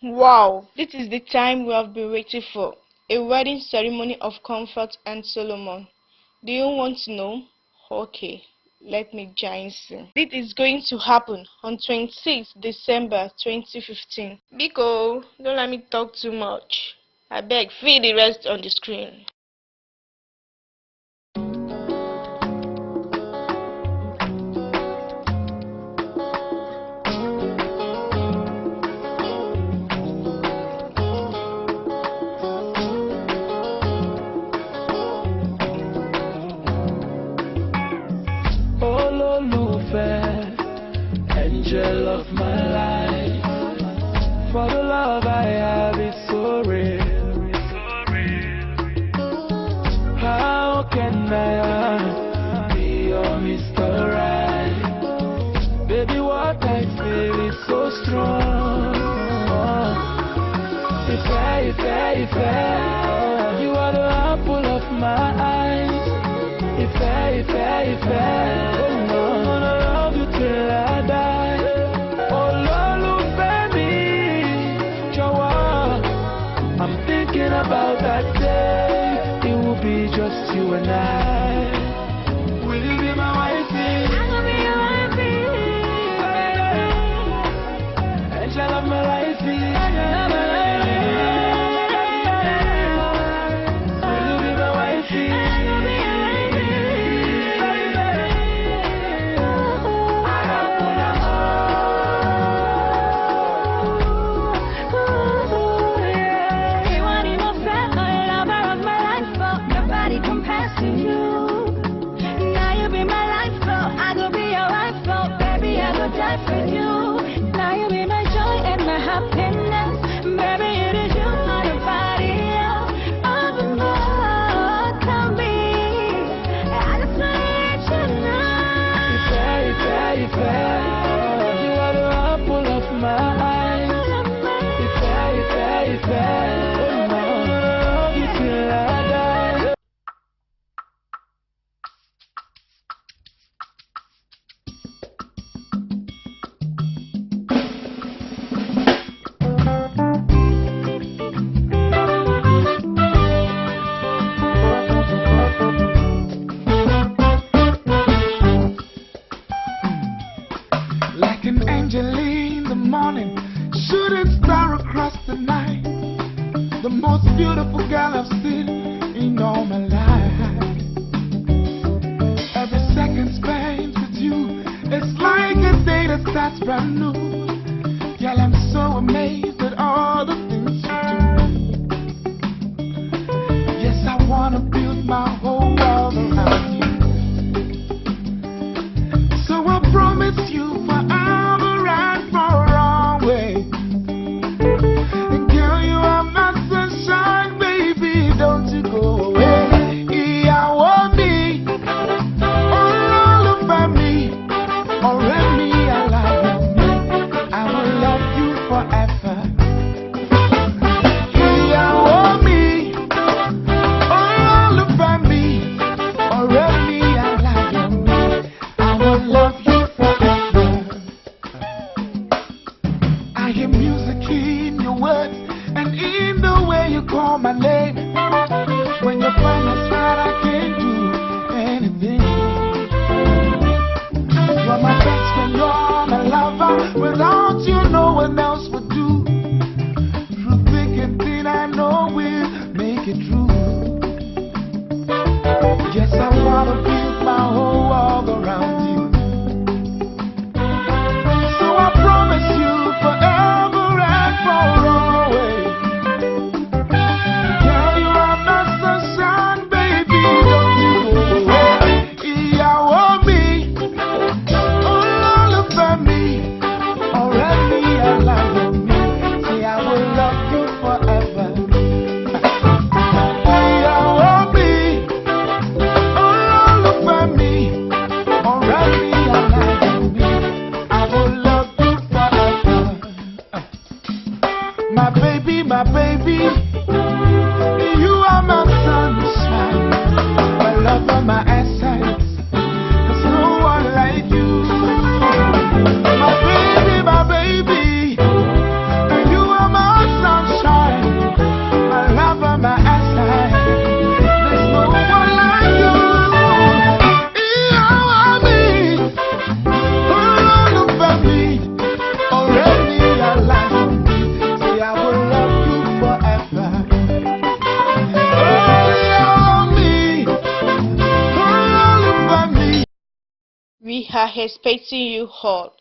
Wow, this is the time we have been waiting for. A wedding ceremony of Comfort and Solomon. Do you want to know? Okay, let me join you. This is going to happen on 26 December 2015. Biko, don't let me talk too much. I beg, feed the rest on the screen. Angel of my life, for the love I have is so real. How can I be your Mr. Right? Baby, what I feel is so strong. If you are the apple of my eyes. If I'm gonna love you till I die. I'm thinking about that day. It will be just you and I. Will you be my wifey? I'm gonna be your wifey. Angel of my lifey. Will you be my wifey? Like an angel in the morning, shooting star across the night, the most beautiful girl I've seen in all my life. Every second spent with you, it's like a day that starts brand new. Girl, I'm so amazed at all the things you do. Yes, I wanna build my whole world around you. So I promise you forever and for always. And girl, you are my sunshine, baby, don't you go away. I want me, all over me, already I love you. I will love you forever. I want me, all over me, already I love you. I will love you forever. I hear music in your words and in the way you call my name. When you're by my side, I can't do anything. You're my best friend, you're my lover. Without you, no one else would do. Through thick and thin, I know we'll make it true. Yes, I wanna build my whole world around you. So I promise you forever and for always. Girl, you are my sunshine, baby, don't you go away. I want me, all over me, already I love you. Say I will love you forever. I want me, all over me, already I love you. I will love you forever. My baby, you are my sunshine, my lover, my essence. There's no one like you. My baby, you are my are expecting you all.